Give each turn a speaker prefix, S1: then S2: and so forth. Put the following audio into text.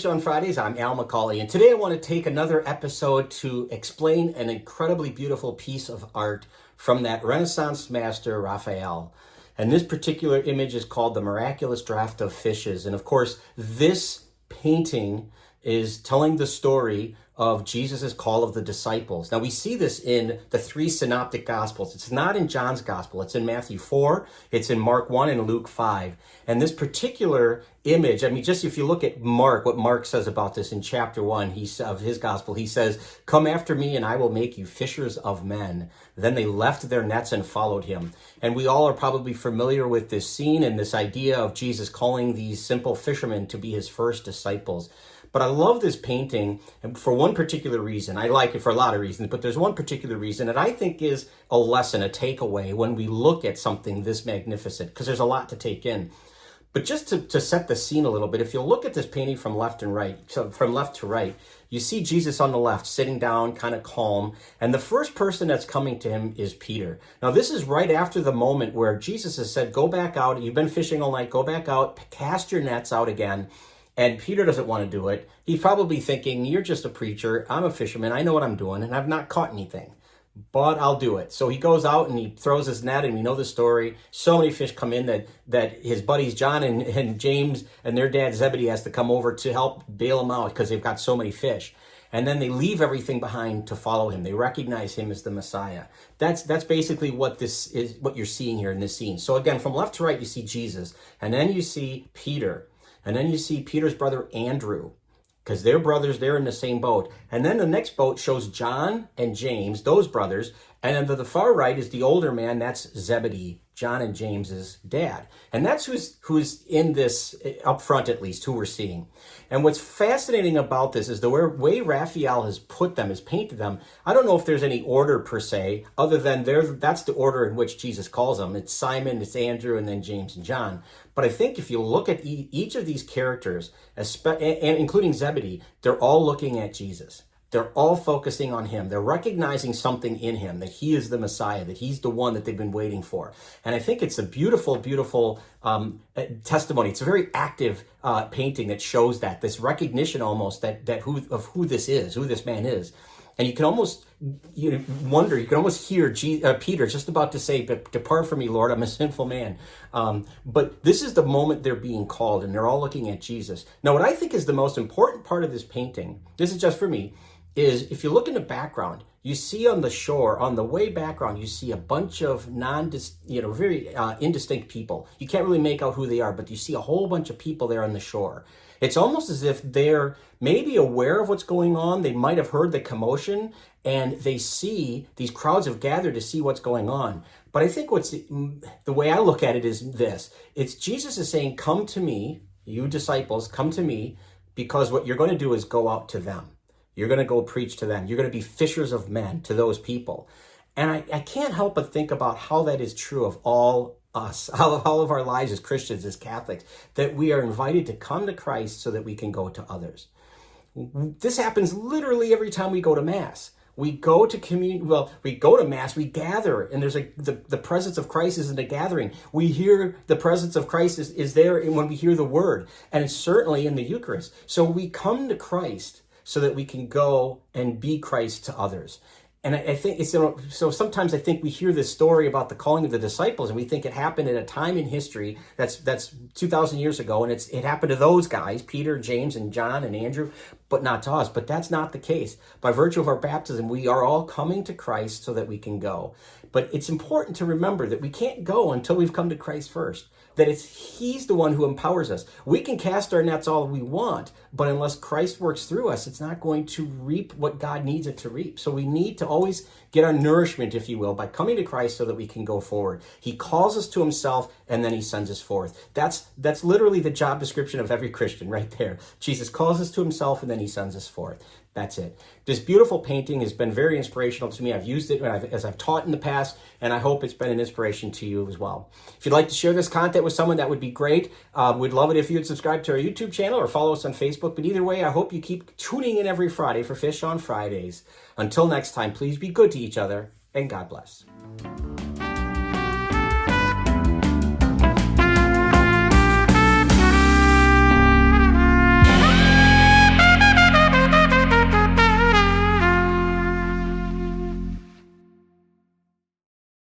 S1: Fish on Fridays. I'm Al McCauley, and today I want to take another episode to explain an incredibly beautiful piece of art from that Renaissance master, Raphael. And this particular image is called the Miraculous Draught of Fishes. And of course, this painting is telling the story of Jesus' call of the disciples. Now, we see this in the three synoptic gospels. It's not in John's gospel. It's in Matthew 4, it's in Mark 1, and Luke 5. And this particular image, just if you look at Mark, what Mark says about this in chapter 1 of his gospel, he says, "Come after me and I will make you fishers of men." Then they left their nets and followed him. And we all are probably familiar with this scene and this idea of Jesus calling these simple fishermen to be his first disciples. But I love this painting for one particular reason. I like it for a lot of reasons, but there's one particular reason that I think is a lesson, a takeaway when we look at something this magnificent, because there's a lot to take in. But just to set the scene a little bit, if you look at this painting from left to right, you see Jesus on the left sitting down, kind of calm, and the first person that's coming to him is Peter. Now, this is right after the moment where Jesus has said, "Go back out, you've been fishing all night, go back out, cast your nets out again." And Peter doesn't want to do it. He's probably thinking, "You're just a preacher, I'm a fisherman, I know what I'm doing, and I've not caught anything, but I'll do it." So he goes out and he throws his net, and we know the story. So many fish come in that his buddies John and James and their dad Zebedee has to come over to help bail them out because they've got so many fish. And then they leave everything behind to follow him. They recognize him as the Messiah. That's basically what this is, what you're seeing here in this scene. So again, from left to right, you see Jesus, and then you see Peter. And then you see Peter's brother Andrew, because they're brothers, they're in the same boat. And then the next boat shows John and James, those brothers. And then to the far right is the older man, that's Zebedee, John and James's dad. And that's who's in this, up front at least, who we're seeing. And what's fascinating about this is the way Raphael has put them, has painted them. I don't know if there's any order per se, other than that's the order in which Jesus calls them. It's Simon, it's Andrew, and then James and John. But I think if you look at each of these characters, and including Zebedee, they're all looking at Jesus. They're all focusing on him. They're recognizing something in him, that he is the Messiah, that he's the one that they've been waiting for. And I think it's a beautiful, beautiful testimony. It's a very active painting that shows that, this recognition almost of who this man is. And you can almost wonder, you can almost hear Peter just about to say, "But depart from me, Lord, I'm a sinful man." But this is the moment they're being called, and they're all looking at Jesus. Now, what I think is the most important part of this painting, this is just for me, is if you look in the background, you see on the shore, on the way background, you see a bunch of very indistinct people. You can't really make out who they are, but you see a whole bunch of people there on the shore. It's almost as if they're maybe aware of what's going on. They might have heard the commotion, and they see these crowds have gathered to see what's going on. But I think the way I look at it is this. It's Jesus is saying, "Come to me, you disciples, come to me, because what you're going to do is go out to them. You're going to go preach to them. You're going to be fishers of men to those people." And I can't help but think about how that is true of all us, all of our lives as Christians, as Catholics, that we are invited to come to Christ so that we can go to others. This happens literally every time we go to Mass. We go to we go to Mass, we gather, and there's the presence of Christ is in the gathering. We hear the presence of Christ is there when we hear the word, and it's certainly in the Eucharist. So we come to Christ so that we can go and be Christ to others. And I think so sometimes I think we hear this story about the calling of the disciples, and we think it happened at a time in history that's 2,000 years ago, and it happened to those guys, Peter, James, and John, and Andrew, but not to us. But that's not the case. By virtue of our baptism, we are all coming to Christ so that we can go. But it's important to remember that we can't go until we've come to Christ first, that he's the one who empowers us. We can cast our nets all we want, but unless Christ works through us, it's not going to reap what God needs it to reap. So we need to always get our nourishment, if you will, by coming to Christ so that we can go forward. He calls us to himself, and then he sends us forth. That's literally the job description of every Christian right there. Jesus calls us to himself, and then he sends us forth. That's it. This beautiful painting has been very inspirational to me. I've used it as I've taught in the past, and I hope it's been an inspiration to you as well. If you'd like to share this content with someone, that would be great. We'd love it if you'd subscribe to our YouTube channel or follow us on Facebook. But either way, I hope you keep tuning in every Friday for Fish on Fridays. Until next time, please be good to each other, and God bless.